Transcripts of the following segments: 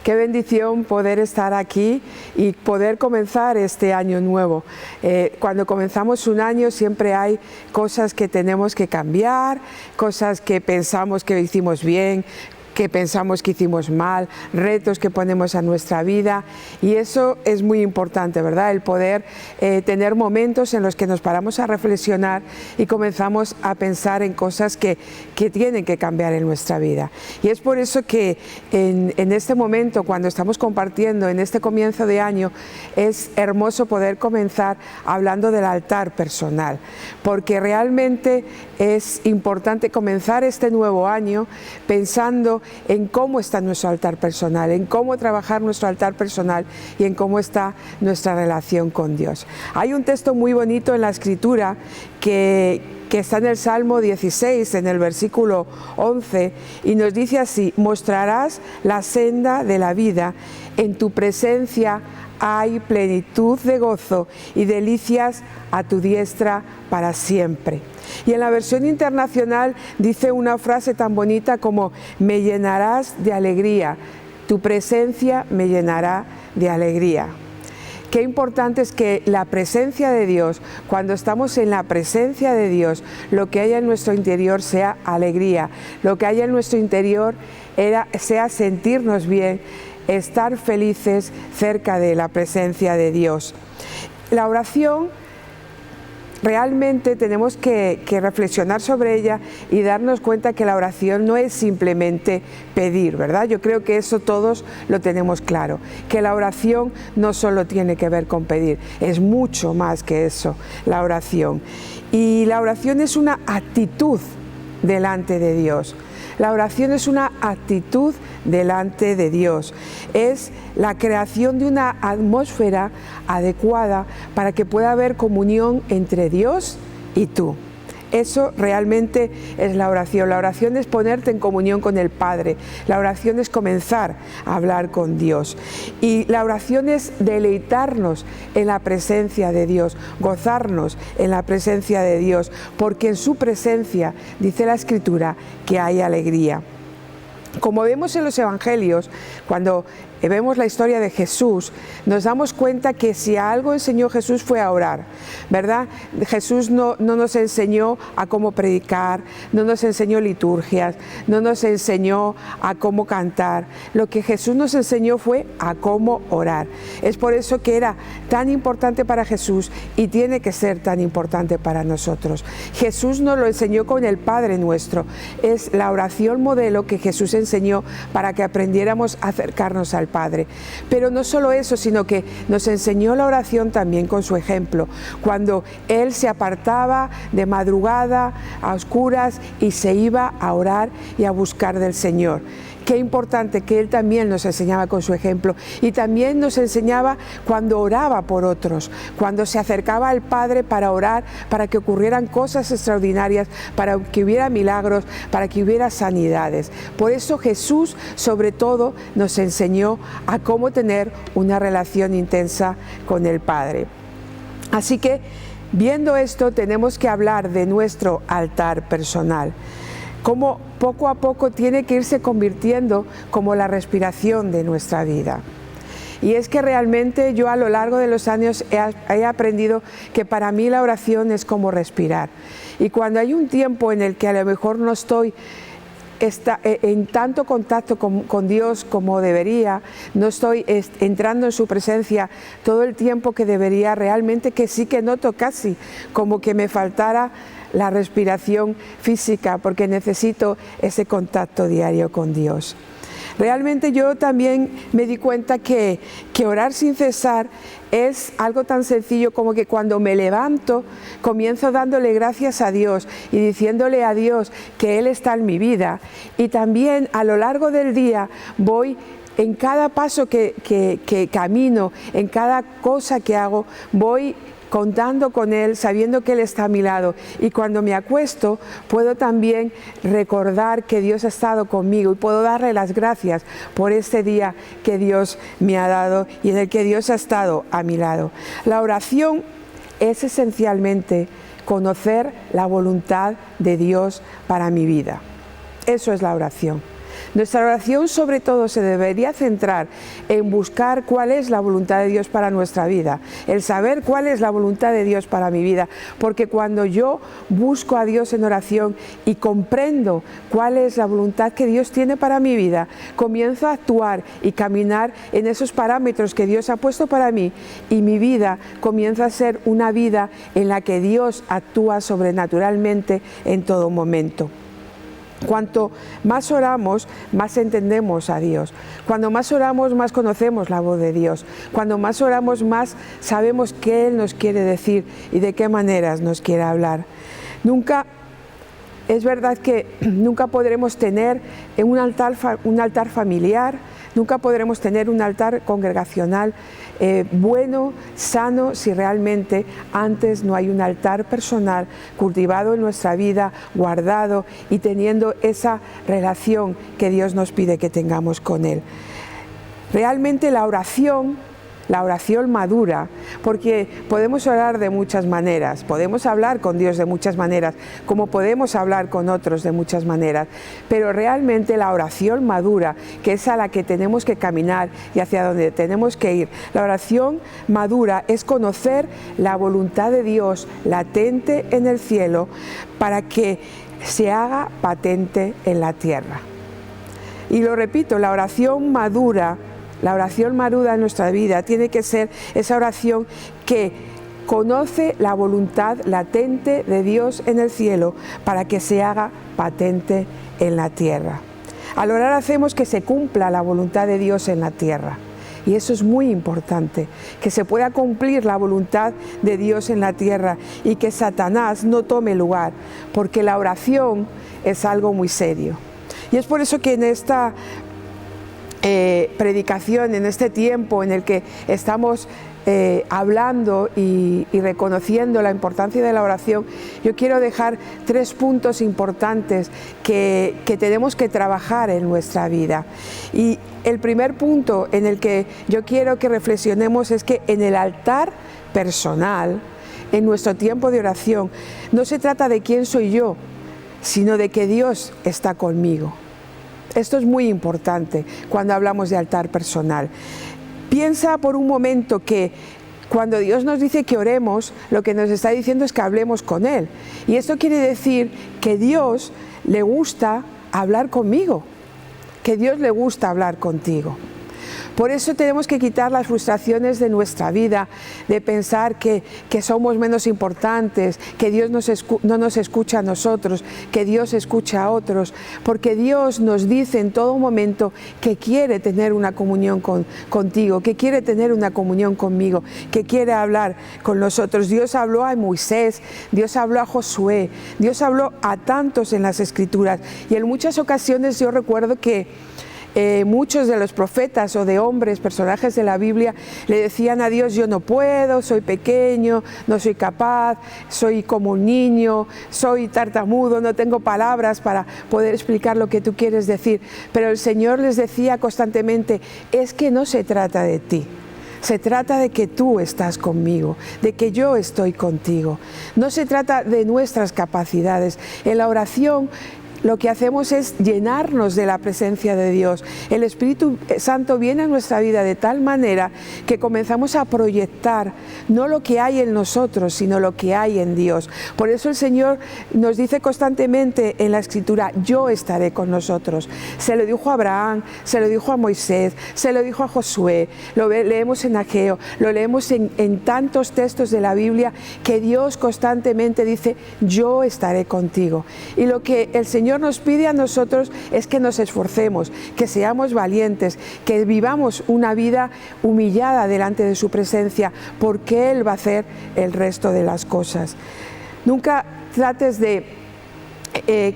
Qué bendición poder estar aquí y poder comenzar este año nuevo. Cuando comenzamos un año siempre hay cosas que tenemos que cambiar, cosas que pensamos que hicimos bien, que pensamos que hicimos mal, retos que ponemos a nuestra vida, y eso es muy importante, ¿verdad? El poder tener momentos en los que nos paramos a reflexionar y comenzamos a pensar en cosas que tienen que cambiar en nuestra vida. Y es por eso que en este momento, cuando estamos compartiendo en este comienzo de año, es hermoso poder comenzar hablando del altar personal, porque realmente es importante comenzar este nuevo año pensando en cómo está nuestro altar personal, en cómo trabajar nuestro altar personal y en cómo está nuestra relación con Dios. Hay un texto muy bonito en la Escritura que está en el Salmo 16, en el versículo 11, y nos dice así: mostrarás la senda de la vida, en tu presencia hay plenitud de gozo y delicias a tu diestra para siempre. Y en la versión internacional dice una frase tan bonita como: me llenarás de alegría, tu presencia me llenará de alegría. Qué importante es que la presencia de Dios, cuando estamos en la presencia de Dios, lo que haya en nuestro interior sea alegría, lo que haya en nuestro interior sea sentirnos bien, estar felices cerca de la presencia de Dios. La oración, realmente tenemos que reflexionar sobre ella y darnos cuenta que la oración no es simplemente pedir, ¿verdad? Yo creo que eso todos lo tenemos claro, que la oración no solo tiene que ver con pedir, es mucho más que eso, la oración. Y la oración es una actitud delante de Dios. La oración es una actitud delante de Dios, es la creación de una atmósfera adecuada para que pueda haber comunión entre Dios y tú. Eso realmente es la oración. La oración es ponerte en comunión con el Padre. La oración es comenzar a hablar con Dios. Y la oración es deleitarnos en la presencia de Dios, gozarnos en la presencia de Dios, porque en su presencia, dice la Escritura, que hay alegría. Como vemos en los Evangelios, cuando vemos la historia de Jesús, nos damos cuenta que si a algo enseñó Jesús fue a orar, ¿verdad? Jesús no nos enseñó a cómo predicar, no nos enseñó liturgias, no nos enseñó a cómo cantar. Lo que Jesús nos enseñó fue a cómo orar. Es por eso que era tan importante para Jesús y tiene que ser tan importante para nosotros. Jesús nos lo enseñó con el Padre Nuestro. Es la oración modelo que Jesús enseñó para que aprendiéramos a acercarnos al Padre. Pero no solo eso, sino que nos enseñó la oración también con su ejemplo, cuando Él se apartaba de madrugada a oscuras y se iba a orar y a buscar del Señor. Qué importante que Él también nos enseñaba con su ejemplo, y también nos enseñaba cuando oraba por otros, cuando se acercaba al Padre para orar, para que ocurrieran cosas extraordinarias, para que hubiera milagros, para que hubiera sanidades. Por eso Jesús, sobre todo, nos enseñó a cómo tener una relación intensa con el Padre. Así que, viendo esto, tenemos que hablar de nuestro altar personal, cómo poco a poco tiene que irse convirtiendo como la respiración de nuestra vida. Y es que realmente yo a lo largo de los años he aprendido que para mí la oración es como respirar. Y cuando hay un tiempo en el que a lo mejor no estoy en tanto contacto con Dios como debería, no estoy entrando en su presencia todo el tiempo que debería, realmente que sí que noto casi como que me faltara la respiración física, porque necesito ese contacto diario con Dios. Realmente yo también me di cuenta que orar sin cesar es algo tan sencillo como que cuando me levanto comienzo dándole gracias a Dios y diciéndole a Dios que Él está en mi vida, y también a lo largo del día voy en cada paso que camino, en cada cosa que hago, voy contando con Él, sabiendo que Él está a mi lado. Y cuando me acuesto, puedo también recordar que Dios ha estado conmigo y puedo darle las gracias por este día que Dios me ha dado y en el que Dios ha estado a mi lado. La oración es esencialmente conocer la voluntad de Dios para mi vida. Eso es la oración. Nuestra oración sobre todo se debería centrar en buscar cuál es la voluntad de Dios para nuestra vida, el saber cuál es la voluntad de Dios para mi vida, porque cuando yo busco a Dios en oración y comprendo cuál es la voluntad que Dios tiene para mi vida, comienzo a actuar y caminar en esos parámetros que Dios ha puesto para mí, y mi vida comienza a ser una vida en la que Dios actúa sobrenaturalmente en todo momento. Cuanto más oramos, más entendemos a Dios. Cuando más oramos, más conocemos la voz de Dios. Cuando más oramos, más sabemos qué Él nos quiere decir y de qué maneras nos quiere hablar. Es verdad que nunca podremos tener un altar familiar, nunca podremos tener un altar congregacional bueno, sano, si realmente antes no hay un altar personal cultivado en nuestra vida, guardado y teniendo esa relación que Dios nos pide que tengamos con Él. Realmente la oración madura, porque podemos orar de muchas maneras, podemos hablar con Dios de muchas maneras, como podemos hablar con otros de muchas maneras, pero realmente la oración madura, que es a la que tenemos que caminar y hacia donde tenemos que ir, la oración madura es conocer la voluntad de Dios latente en el cielo para que se haga patente en la tierra. Y lo repito, la oración madura en nuestra vida tiene que ser esa oración que conoce la voluntad latente de Dios en el cielo para que se haga patente en la tierra. Al orar hacemos que se cumpla la voluntad de Dios en la tierra. Y eso es muy importante, que se pueda cumplir la voluntad de Dios en la tierra y que Satanás no tome lugar, porque la oración es algo muy serio. Y es por eso que en esta predicación, en este tiempo en el que estamos hablando y reconociendo la importancia de la oración, yo quiero dejar 3 puntos importantes que tenemos que trabajar en nuestra vida. Y el primer punto en el que yo quiero que reflexionemos es que en el altar personal, en nuestro tiempo de oración, no se trata de quién soy yo, sino de que Dios está conmigo. Esto es muy importante cuando hablamos de altar personal. Piensa por un momento que cuando Dios nos dice que oremos, lo que nos está diciendo es que hablemos con Él. Y esto quiere decir que Dios le gusta hablar conmigo, que Dios le gusta hablar contigo. Por eso tenemos que quitar las frustraciones de nuestra vida, de pensar que somos menos importantes, que Dios no nos escucha a nosotros, que Dios escucha a otros, porque Dios nos dice en todo momento que quiere tener una comunión contigo, que quiere tener una comunión conmigo, que quiere hablar con nosotros. Dios habló a Moisés, Dios habló a Josué, Dios habló a tantos en las Escrituras, y en muchas ocasiones yo recuerdo que muchos de los profetas o de hombres, personajes de la Biblia, le decían a Dios: yo no puedo, soy pequeño, no soy capaz, soy como un niño, soy tartamudo, no tengo palabras para poder explicar lo que tú quieres decir. Pero el Señor les decía constantemente: es que no se trata de ti. Se trata de que tú estás conmigo, de que yo estoy contigo. No se trata de nuestras capacidades. En la oración lo que hacemos es llenarnos de la presencia de Dios. El Espíritu Santo viene a nuestra vida de tal manera que comenzamos a proyectar no lo que hay en nosotros, sino lo que hay en Dios. Por eso el Señor nos dice constantemente en la Escritura: yo estaré con nosotros. Se lo dijo a Abraham, se lo dijo a Moisés, se lo dijo a Josué, lo leemos en Ageo, lo leemos en tantos textos de la Biblia, que Dios constantemente dice: yo estaré contigo. Y lo que el Señor nos pide a nosotros es que nos esforcemos, que seamos valientes, que vivamos una vida humillada delante de su presencia, porque Él va a hacer el resto de las cosas. Nunca trates de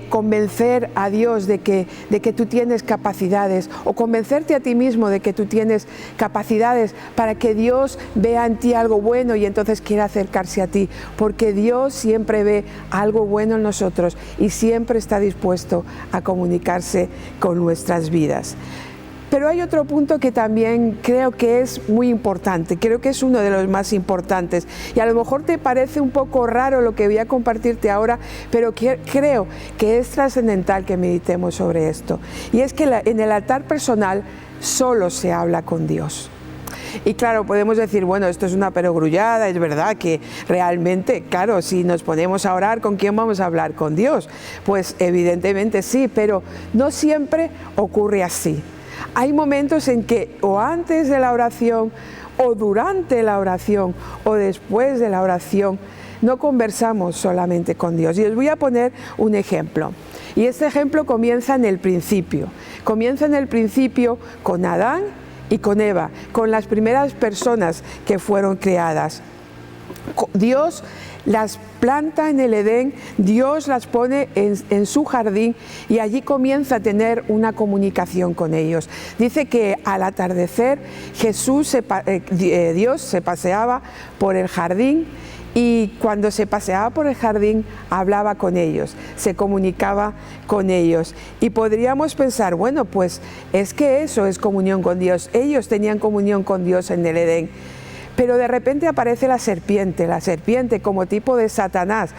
convencer a Dios de que tú tienes capacidades, o convencerte a ti mismo de que tú tienes capacidades para que Dios vea en ti algo bueno y entonces quiera acercarse a ti, porque Dios siempre ve algo bueno en nosotros y siempre está dispuesto a comunicarse con nuestras vidas. Pero hay otro punto que también creo que es muy importante, creo que es uno de los más importantes. Y a lo mejor te parece un poco raro lo que voy a compartirte ahora, pero creo que es trascendental que meditemos sobre esto. Y es que en el altar personal solo se habla con Dios. Y claro, podemos decir, bueno, esto es una perogrullada, es verdad que realmente, claro, si nos ponemos a orar, ¿con quién vamos a hablar? ¿Con Dios? Pues evidentemente sí, pero no siempre ocurre así. Hay momentos en que o antes de la oración, o durante la oración, o después de la oración, no conversamos solamente con Dios. Y os voy a poner un ejemplo. Y este ejemplo comienza en el principio. Comienza en el principio con Adán y con Eva, con las primeras personas que fueron creadas. Dios las planta en el Edén, Dios las pone en su jardín y allí comienza a tener una comunicación con ellos. Dice que al atardecer Dios se paseaba por el jardín y cuando se paseaba por el jardín hablaba con ellos, se comunicaba con ellos. Y podríamos pensar, bueno, pues es que eso es comunión con Dios. Ellos tenían comunión con Dios en el Edén. Pero de repente aparece la serpiente como tipo de Satanás,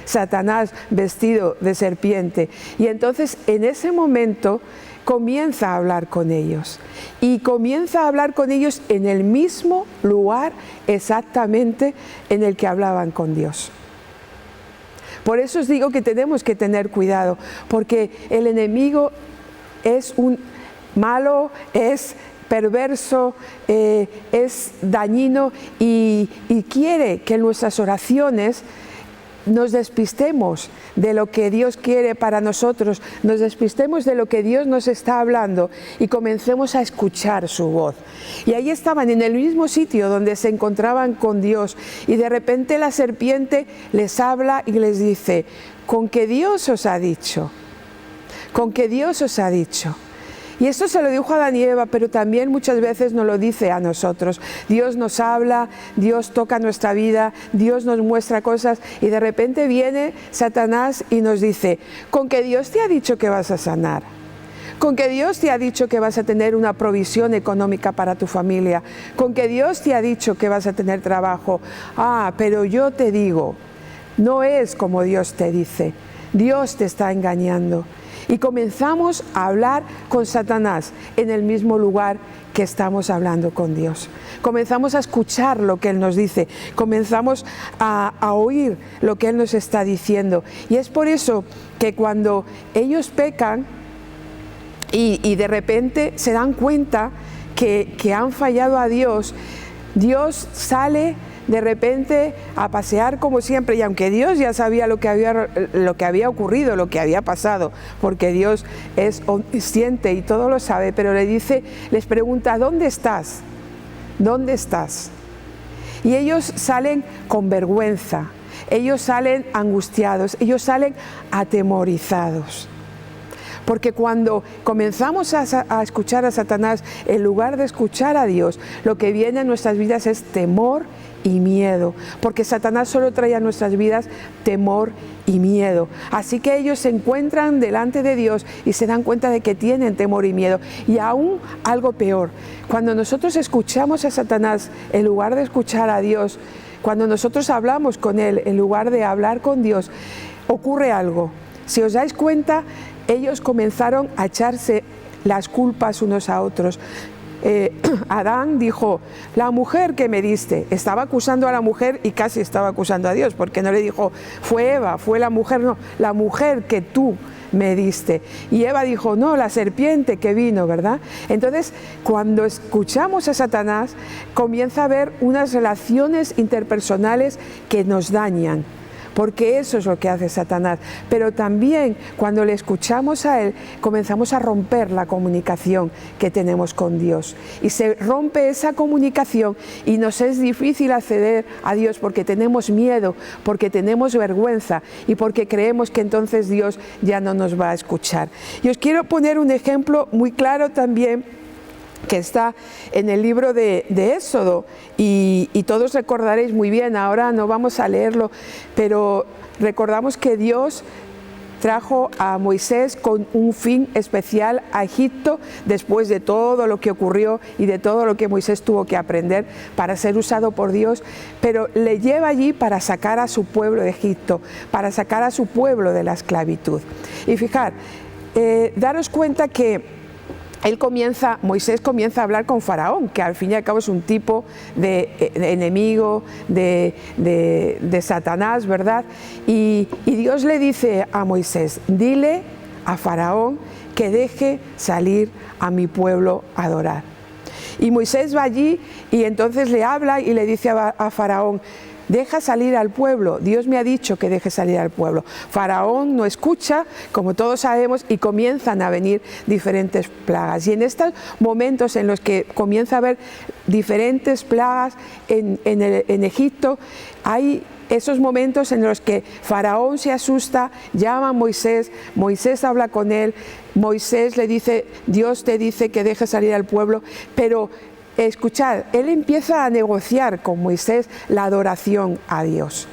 Satanás vestido de serpiente. Y entonces en ese momento comienza a hablar con ellos. Y comienza a hablar con ellos en el mismo lugar exactamente en el que hablaban con Dios. Por eso os digo que tenemos que tener cuidado, porque el enemigo es un malo, es perverso, es dañino y quiere que en nuestras oraciones nos despistemos de lo que Dios quiere para nosotros, nos despistemos de lo que Dios nos está hablando y comencemos a escuchar su voz. Y ahí estaban en el mismo sitio donde se encontraban con Dios y de repente la serpiente les habla y les dice, ¿con qué Dios os ha dicho? ¿Con qué Dios os ha dicho? Y esto se lo dijo a Adán y Eva, pero también muchas veces nos lo dice a nosotros. Dios nos habla, Dios toca nuestra vida, Dios nos muestra cosas y de repente viene Satanás y nos dice, ¿con que Dios te ha dicho que vas a sanar? ¿Con que Dios te ha dicho que vas a tener una provisión económica para tu familia? ¿Con que Dios te ha dicho que vas a tener trabajo? Ah, pero yo te digo, no es como Dios te dice, Dios te está engañando. Y comenzamos a hablar con Satanás en el mismo lugar que estamos hablando con Dios. Comenzamos a escuchar lo que Él nos dice, comenzamos a oír lo que Él nos está diciendo. Y es por eso que cuando ellos pecan y de repente se dan cuenta que han fallado a Dios, Dios sale de repente a pasear como siempre, y aunque Dios ya sabía lo que había ocurrido, lo que había pasado, porque Dios es omnisciente y todo lo sabe, pero les pregunta, ¿dónde estás? ¿Dónde estás? Y ellos salen con vergüenza, ellos salen angustiados, ellos salen atemorizados. Porque cuando comenzamos a escuchar a Satanás, en lugar de escuchar a Dios, lo que viene a nuestras vidas es temor y miedo, porque Satanás solo trae a nuestras vidas temor y miedo. Así que ellos se encuentran delante de Dios y se dan cuenta de que tienen temor y miedo. Y aún algo peor, cuando nosotros escuchamos a Satanás en lugar de escuchar a Dios, cuando nosotros hablamos con él en lugar de hablar con Dios, ocurre algo. Si os dais cuenta, ellos comenzaron a echarse las culpas unos a otros. Adán dijo, la mujer que me diste, estaba acusando a la mujer y casi estaba acusando a Dios, porque no le dijo, fue Eva, fue la mujer, no, la mujer que tú me diste. Y Eva dijo, no, la serpiente que vino, ¿verdad? Entonces, cuando escuchamos a Satanás, comienza a haber unas relaciones interpersonales que nos dañan, porque eso es lo que hace Satanás. Pero también cuando le escuchamos a Él, comenzamos a romper la comunicación que tenemos con Dios. Y se rompe esa comunicación y nos es difícil acceder a Dios porque tenemos miedo, porque tenemos vergüenza y porque creemos que entonces Dios ya no nos va a escuchar. Y os quiero poner un ejemplo muy claro también, que está en el libro de Éxodo y todos recordaréis muy bien, ahora no vamos a leerlo, pero recordamos que Dios trajo a Moisés con un fin especial a Egipto después de todo lo que ocurrió y de todo lo que Moisés tuvo que aprender para ser usado por Dios, pero le lleva allí para sacar a su pueblo de Egipto, para sacar a su pueblo de la esclavitud. Y fijar, daros cuenta que Moisés comienza a hablar con Faraón, que al fin y al cabo es un tipo de enemigo de Satanás, ¿verdad? Y Dios le dice a Moisés, dile a Faraón que deje salir a mi pueblo a adorar. Y Moisés va allí y entonces le habla y le dice a Faraón, deja salir al pueblo, Dios me ha dicho que deje salir al pueblo. Faraón no escucha, como todos sabemos, y comienzan a venir diferentes plagas. Y en estos momentos en los que comienza a haber diferentes plagas en Egipto, hay esos momentos en los que Faraón se asusta, llama a Moisés, Moisés habla con él, Moisés le dice, Dios te dice que deje salir al pueblo, pero escuchad, él empieza a negociar con Moisés la adoración a Dios.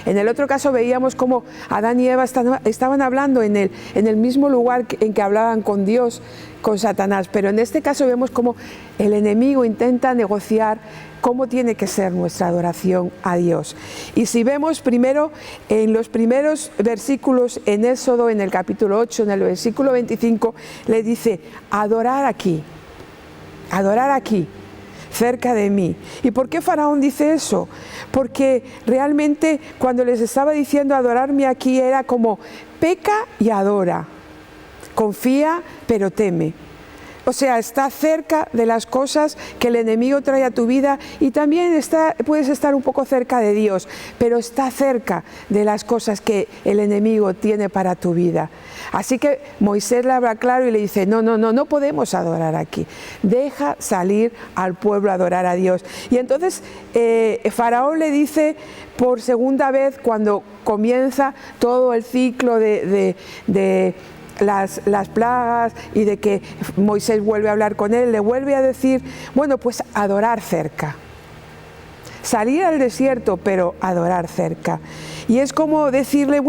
En el otro caso veíamos cómo Adán y Eva estaban hablando en el mismo lugar en que hablaban con Dios, con Satanás, pero en este caso vemos cómo el enemigo intenta negociar cómo tiene que ser nuestra adoración a Dios. Y si vemos primero en los primeros versículos en Éxodo, en el capítulo 8, en el versículo 25, le dice, adorar aquí, cerca de mí. ¿Y por qué Faraón dice eso? Porque realmente cuando les estaba diciendo adorarme aquí era como peca y adora, confía pero teme. O sea, está cerca de las cosas que el enemigo trae a tu vida y también puedes estar un poco cerca de Dios, pero está cerca de las cosas que el enemigo tiene para tu vida. Así que Moisés le habla claro y le dice, no podemos adorar aquí. Deja salir al pueblo a adorar a Dios. Y entonces Faraón le dice por segunda vez, cuando comienza todo el ciclo de las plagas y de que Moisés vuelve a hablar con él, le vuelve a decir, bueno, pues adorar cerca. Salir al desierto, pero adorar cerca. Y es como decirle,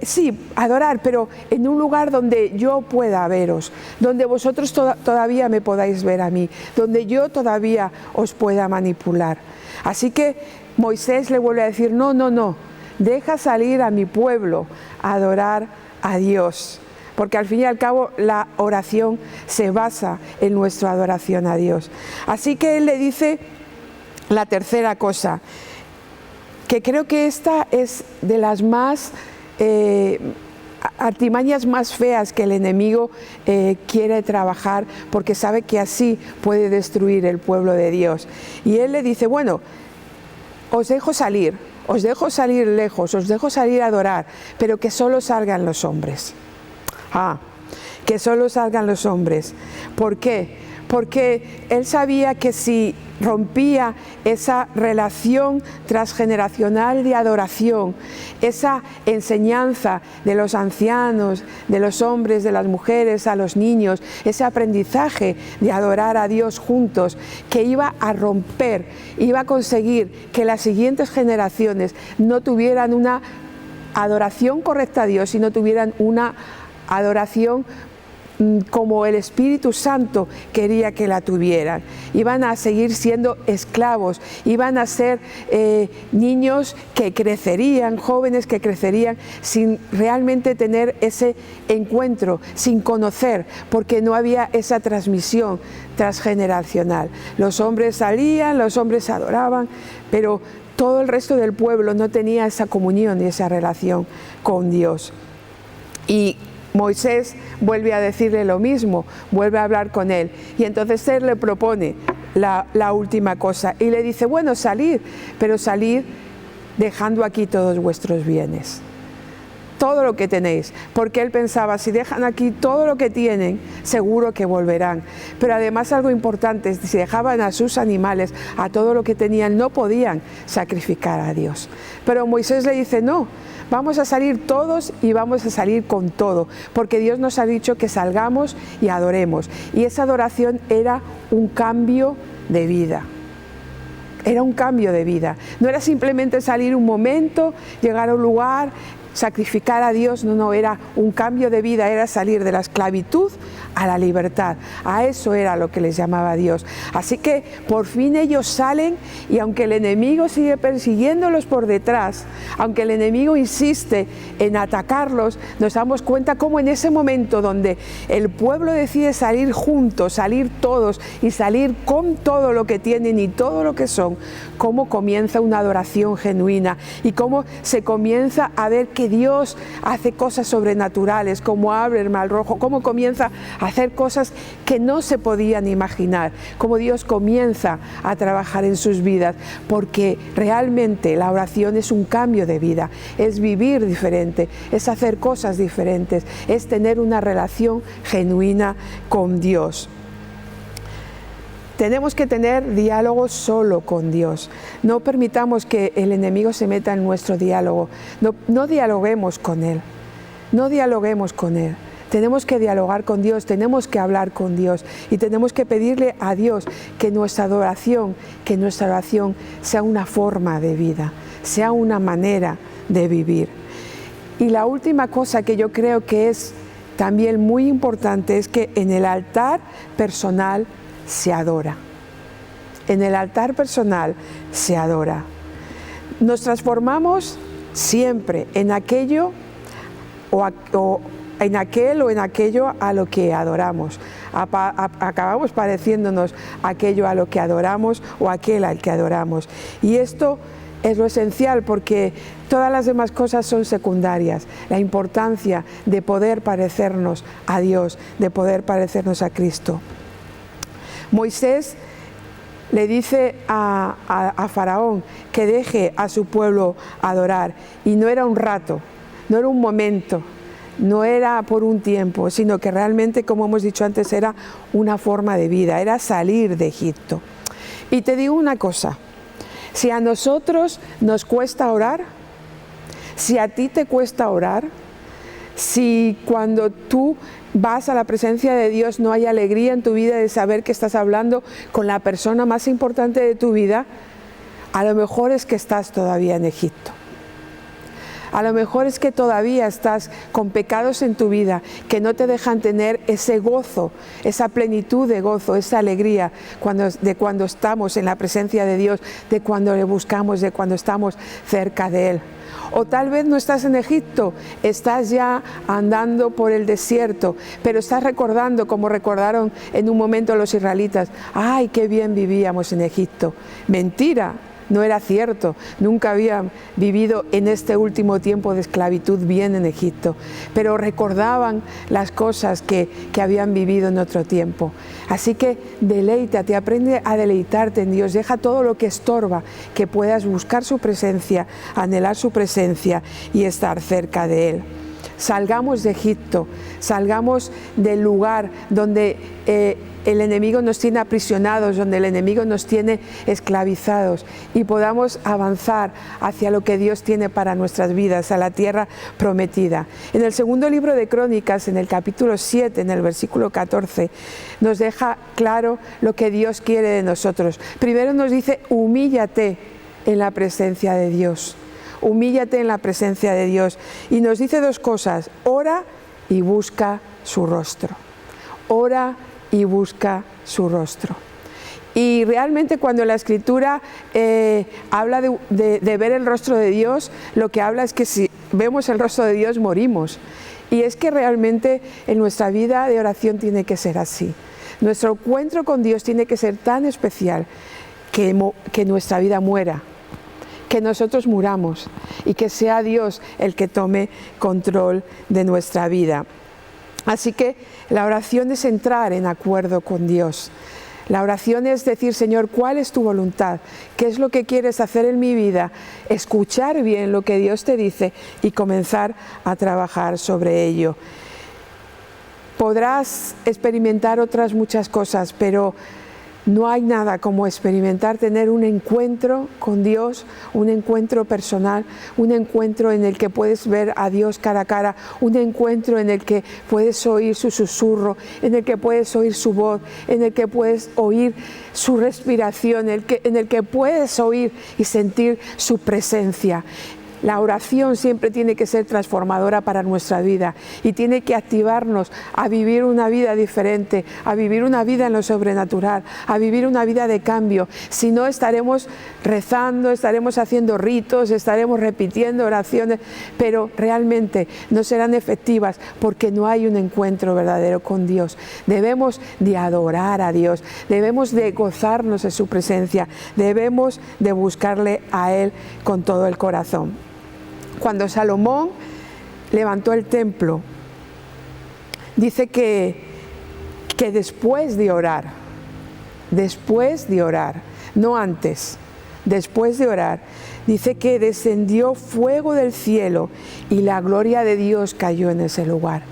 sí, adorar, pero en un lugar donde yo pueda veros, donde vosotros todavía me podáis ver a mí, donde yo todavía os pueda manipular. Así que Moisés le vuelve a decir, no, deja salir a mi pueblo a adorar a Dios, porque al fin y al cabo la oración se basa en nuestra adoración a Dios. Así que él le dice la tercera cosa, que creo que esta es de las más artimañas más feas que el enemigo quiere trabajar, porque sabe que así puede destruir el pueblo de Dios. Y él le dice, bueno, os dejo salir lejos, os dejo salir a adorar, pero que solo salgan los hombres. Que solo salgan los hombres. ¿Por qué? Porque él sabía que si rompía esa relación transgeneracional de adoración, esa enseñanza de los ancianos, de los hombres, de las mujeres, a los niños, ese aprendizaje de adorar a Dios juntos, que iba a romper, iba a conseguir que las siguientes generaciones no tuvieran una adoración correcta a Dios, sino tuvieran una adoración como el Espíritu Santo quería que la tuvieran. Iban a seguir siendo esclavos, iban a ser niños que crecerían, jóvenes que crecerían sin realmente tener ese encuentro, sin conocer, porque no había esa transmisión transgeneracional. Los hombres salían, los hombres adoraban, pero todo el resto del pueblo no tenía esa comunión y esa relación con Dios. Y Moisés vuelve a decirle lo mismo, vuelve a hablar con él, y entonces él le propone la última cosa y le dice, bueno, salid, pero salid dejando aquí todos vuestros bienes, todo lo que tenéis, porque él pensaba, si dejan aquí todo lo que tienen, seguro que volverán. Pero además algo importante, si dejaban a sus animales, a todo lo que tenían, no podían sacrificar a Dios. Pero Moisés le dice, no, vamos a salir todos y vamos a salir con todo, porque Dios nos ha dicho que salgamos y adoremos. Y esa adoración era un cambio de vida. Era un cambio de vida. No era simplemente salir un momento, llegar a un lugar, sacrificar a Dios, no, era un cambio de vida, era salir de la esclavitud a la libertad. A eso era lo que les llamaba Dios. Así que por fin ellos salen, y aunque el enemigo sigue persiguiéndolos por detrás, aunque el enemigo insiste en atacarlos, nos damos cuenta cómo en ese momento donde el pueblo decide salir juntos, salir todos y salir con todo lo que tienen y todo lo que son, cómo comienza una adoración genuina y cómo se comienza a ver que Dios hace cosas sobrenaturales, como abre el mar rojo, cómo comienza a hacer cosas que no se podían imaginar, cómo Dios comienza a trabajar en sus vidas, porque realmente la oración es un cambio de vida, es vivir diferente, es hacer cosas diferentes, es tener una relación genuina con Dios. Tenemos que tener diálogo solo con Dios. No permitamos que el enemigo se meta en nuestro diálogo. No dialoguemos con Él. No dialoguemos con Él. Tenemos que dialogar con Dios, tenemos que hablar con Dios y tenemos que pedirle a Dios que nuestra oración sea una forma de vida, sea una manera de vivir. Y la última cosa que yo creo que es también muy importante es que en el altar personal se adora. En el altar personal se adora. Nos transformamos siempre en aquello o en aquel o en aquello a lo que adoramos. Acabamos pareciéndonos aquello a lo que adoramos o aquel al que adoramos. Y esto es lo esencial, porque todas las demás cosas son secundarias. La importancia de poder parecernos a Dios, de poder parecernos a Cristo. Moisés le dice a Faraón que deje a su pueblo adorar, y no era un rato, no era un momento, no era por un tiempo, sino que realmente, como hemos dicho antes, era una forma de vida, era salir de Egipto. Y te digo una cosa, si a nosotros nos cuesta orar, si a ti te cuesta orar, si cuando tú vas a la presencia de Dios no hay alegría en tu vida de saber que estás hablando con la persona más importante de tu vida, a lo mejor es que estás todavía en Egipto. A lo mejor es que todavía estás con pecados en tu vida que no te dejan tener ese gozo, esa plenitud de gozo, esa alegría de cuando estamos en la presencia de Dios, de cuando le buscamos, de cuando estamos cerca de Él. O tal vez no estás en Egipto, estás ya andando por el desierto, pero estás recordando, como recordaron en un momento los israelitas, ¡ay, qué bien vivíamos en Egipto! Mentira. No era cierto, nunca habían vivido en este último tiempo de esclavitud bien en Egipto, pero recordaban las cosas que habían vivido en otro tiempo. Así que deleítate, aprende a deleitarte en Dios, deja todo lo que estorba, que puedas buscar su presencia, anhelar su presencia y estar cerca de Él. Salgamos de Egipto, salgamos del lugar donde el enemigo nos tiene aprisionados, donde el enemigo nos tiene esclavizados, y podamos avanzar hacia lo que Dios tiene para nuestras vidas, a la tierra prometida. En el segundo libro de Crónicas, en el capítulo 7, en el versículo 14, nos deja claro lo que Dios quiere de nosotros. Primero nos dice, humíllate en la presencia de Dios. Humíllate en la presencia de Dios. Y nos dice dos cosas: ora y busca su rostro. Ora y busca su rostro. Y realmente cuando la Escritura habla de ver el rostro de Dios, lo que habla es que si vemos el rostro de Dios morimos. Y es que realmente en nuestra vida de oración tiene que ser así. Nuestro encuentro con Dios tiene que ser tan especial que nuestra vida muera, que nosotros muramos y que sea Dios el que tome control de nuestra vida. Así que la oración es entrar en acuerdo con Dios. La oración es decir, Señor, ¿cuál es tu voluntad? ¿Qué es lo que quieres hacer en mi vida? Escuchar bien lo que Dios te dice y comenzar a trabajar sobre ello. Podrás experimentar otras muchas cosas, pero no hay nada como experimentar, tener un encuentro con Dios, un encuentro personal, un encuentro en el que puedes ver a Dios cara a cara, un encuentro en el que puedes oír su susurro, en el que puedes oír su voz, en el que puedes oír su respiración, en el que puedes oír y sentir su presencia. La oración siempre tiene que ser transformadora para nuestra vida y tiene que activarnos a vivir una vida diferente, a vivir una vida en lo sobrenatural, a vivir una vida de cambio. Si no, estaremos rezando, estaremos haciendo ritos, estaremos repitiendo oraciones, pero realmente no serán efectivas porque no hay un encuentro verdadero con Dios. Debemos de adorar a Dios, debemos de gozarnos en su presencia, debemos de buscarle a Él con todo el corazón. Cuando Salomón levantó el templo, dice que después de orar, no antes, después de orar, dice que descendió fuego del cielo y la gloria de Dios cayó en ese lugar.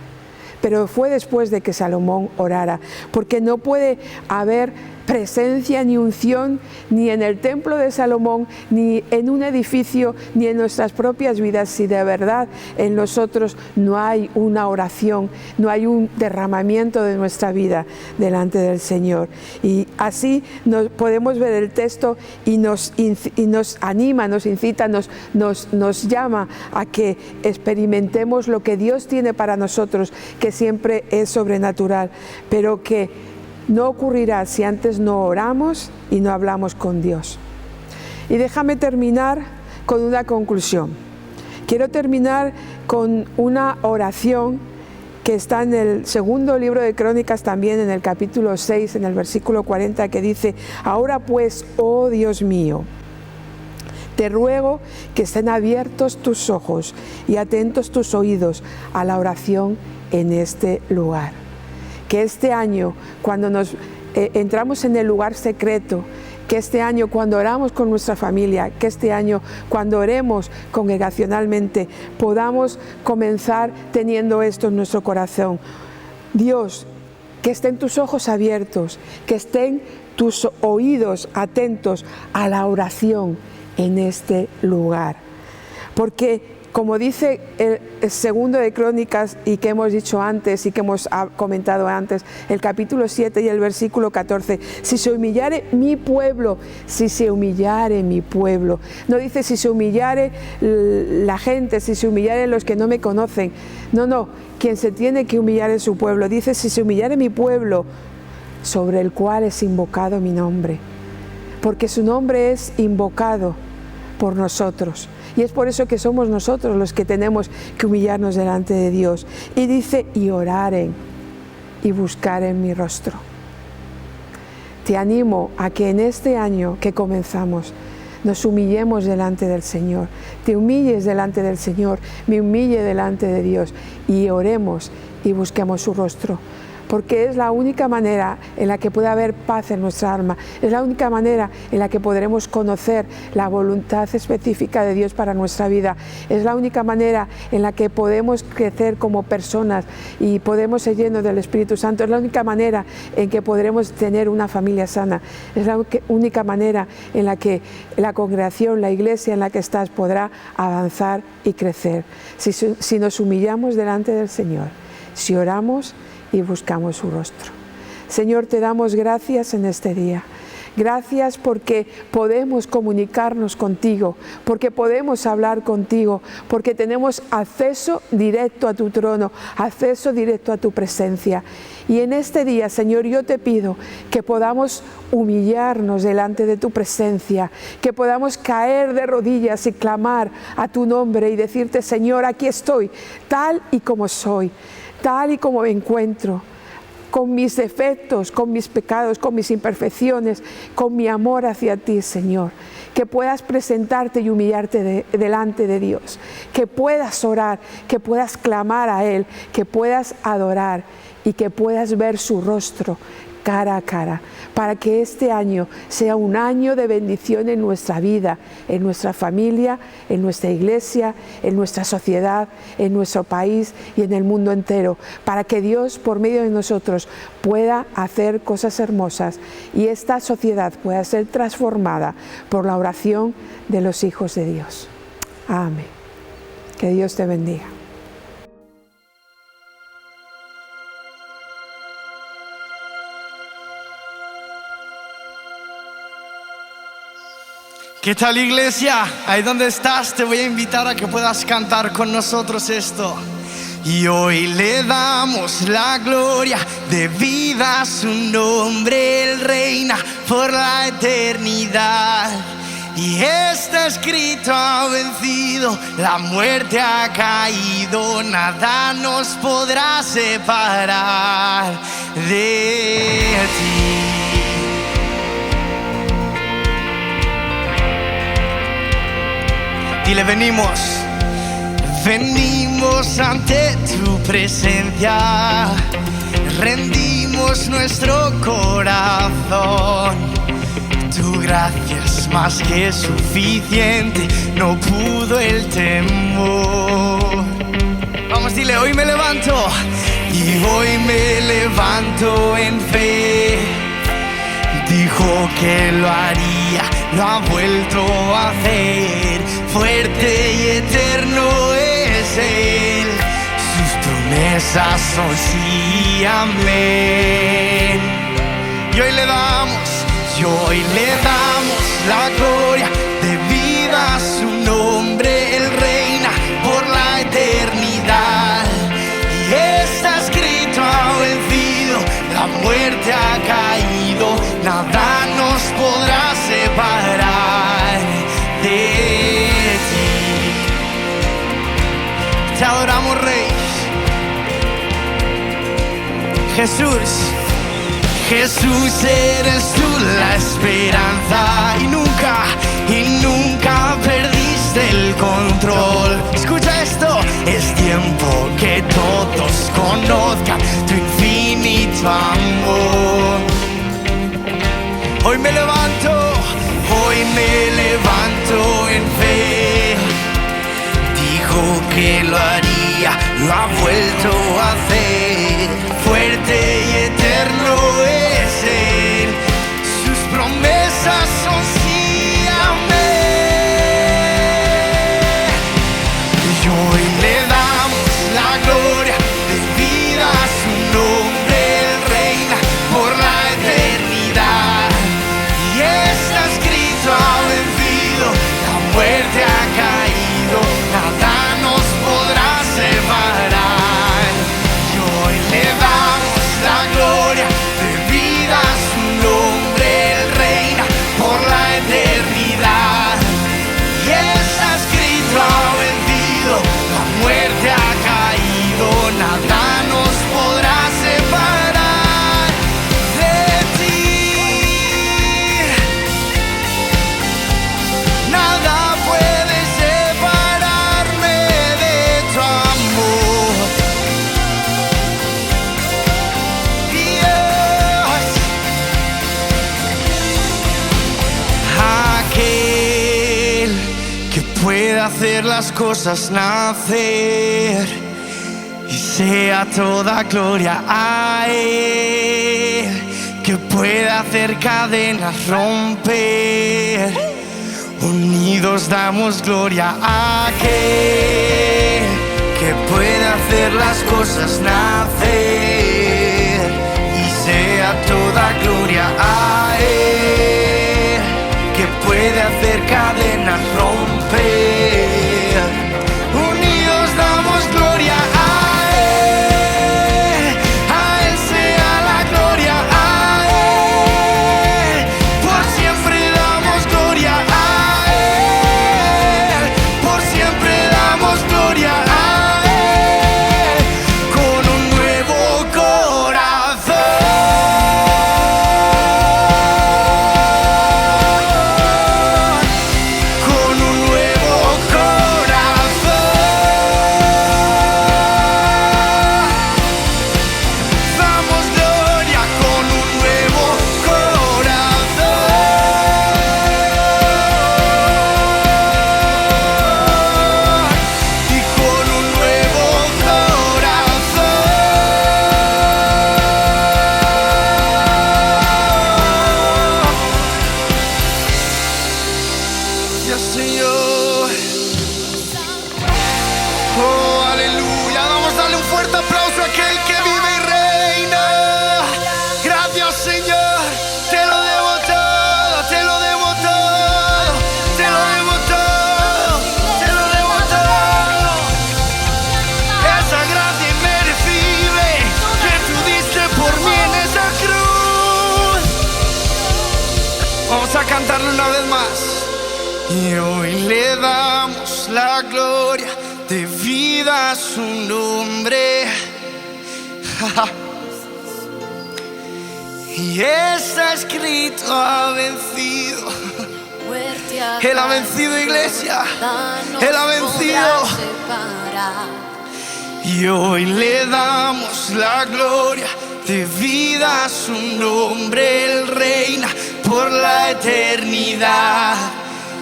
Pero fue después de que Salomón orara, porque no puede haber presencia ni unción ni en el templo de Salomón, ni en un edificio, ni en nuestras propias vidas, si de verdad en nosotros no hay una oración, no hay un derramamiento de nuestra vida delante del Señor. Y así podemos ver el texto y nos anima, nos incita, nos llama a que experimentemos lo que Dios tiene para nosotros, que siempre es sobrenatural, pero que no ocurrirá si antes no oramos y no hablamos con Dios. Y déjame terminar con una conclusión. Quiero terminar con una oración que está en el segundo libro de Crónicas, también en el capítulo 6, en el versículo 40, que dice: ahora pues, oh Dios mío, te ruego que estén abiertos tus ojos y atentos tus oídos a la oración en este lugar. Que este año, cuando nos entramos en el lugar secreto, que este año cuando oramos con nuestra familia, que este año cuando oremos congregacionalmente, podamos comenzar teniendo esto en nuestro corazón. Dios, que estén tus ojos abiertos, que estén tus oídos atentos a la oración en este lugar. Porque como dice el segundo de Crónicas, y que hemos dicho antes y que hemos comentado antes, el capítulo 7 y el versículo 14, si se humillare mi pueblo, no dice si se humillare la gente, si se humillare los que no me conocen, no, quien se tiene que humillar es su pueblo. Dice si se humillare mi pueblo, sobre el cual es invocado mi nombre, porque su nombre es invocado por nosotros. Y es por eso que somos nosotros los que tenemos que humillarnos delante de Dios. Y dice, y oraren y buscaren mi rostro. Te animo a que en este año que comenzamos nos humillemos delante del Señor. Te humilles delante del Señor, me humille delante de Dios y oremos y busquemos su rostro. Porque es la única manera en la que puede haber paz en nuestra alma, es la única manera en la que podremos conocer la voluntad específica de Dios para nuestra vida, es la única manera en la que podemos crecer como personas y podemos ser llenos del Espíritu Santo, es la única manera en que podremos tener una familia sana, es la única manera en la que la congregación, la iglesia en la que estás podrá avanzar y crecer. Si nos humillamos delante del Señor, si oramos y buscamos su rostro. Señor, te damos gracias en este día. Gracias porque podemos comunicarnos contigo, porque podemos hablar contigo, porque tenemos acceso directo a tu trono, acceso directo a tu presencia. Y en este día, Señor, yo te pido que podamos humillarnos delante de tu presencia, que podamos caer de rodillas y clamar a tu nombre y decirte, Señor, aquí estoy, tal y como soy, tal y como me encuentro, con mis defectos, con mis pecados, con mis imperfecciones, con mi amor hacia ti, Señor. Que puedas presentarte y humillarte delante de Dios, que puedas orar, que puedas clamar a Él, que puedas adorar y que puedas ver su rostro cara a cara, para que este año sea un año de bendición en nuestra vida, en nuestra familia, en nuestra iglesia, en nuestra sociedad, en nuestro país y en el mundo entero, para que Dios por medio de nosotros pueda hacer cosas hermosas y esta sociedad pueda ser transformada por la oración de los hijos de Dios. Amén. Que Dios te bendiga. ¿Qué tal, iglesia? Ahí donde estás, te voy a invitar a que puedas cantar con nosotros esto. Y hoy le damos la gloria debida a su nombre. Él reina por la eternidad. Y está escrito, ha vencido, la muerte ha caído. Nada nos podrá separar de ti. Dile, venimos ante tu presencia, rendimos nuestro corazón. Tu gracia es más que suficiente, no pudo el temor. Vamos, dile, hoy me levanto y hoy me levanto en fe. Dijo que lo haría, lo ha vuelto a hacer. Fuerte y eterno es Él, sus promesas son sí, amén. Y hoy le damos la gloria debida a su nombre. Él reina por la eternidad. Y está escrito, ha vencido, la muerte ha caído. Nada nos podrá separar de ti. Te adoramos, Rey. Jesús, eres tú la esperanza. Y nunca perdiste el control. Escucha esto, es tiempo que todos conozcan tu infinito amor. Hoy me levanto en fe. Dijo que lo haría, lo ha vuelto a hacer. Fuerte y eterno es Él, sus promesas son sí, amén. Y hoy le damos la gloria debida a su nombre. Él reina por la eternidad. Y está escrito, ha vencido, la muerte ha caído. Nada nos podrá separar. Y hoy le damos la gloria debida a su nombre. Él reina por la eternidad. Y está escrito, ha vencido, la muerte ha caído. Nada nos podrá separar de ti. Nada puede separarme de tu amor. Dios, aquel que puede hacer las cosas nacer y sea toda gloria a Él, que puede hacer cadenas romper. Unidos damos gloria a aquel que puede hacer las cosas nacer y sea toda gloria a Él, que puede hacer cadenas romper. Unidos damos gloria a Él sea la gloria a Él. Por siempre damos gloria a Él, por siempre damos gloria a Él. Con un nuevo cantarlo una vez más. Y hoy le damos la gloria de vida a su nombre. Y está escrito, ha vencido. Él ha vencido, iglesia. Él ha vencido. Y hoy le damos la gloria de vida a su nombre. Él reina por la eternidad.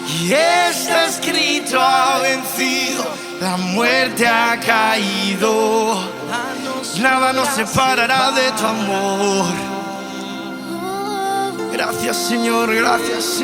Y está escrito, ha vencido. La muerte ha caído. Nada nos separará de tu amor. Gracias, Señor, gracias, Señor.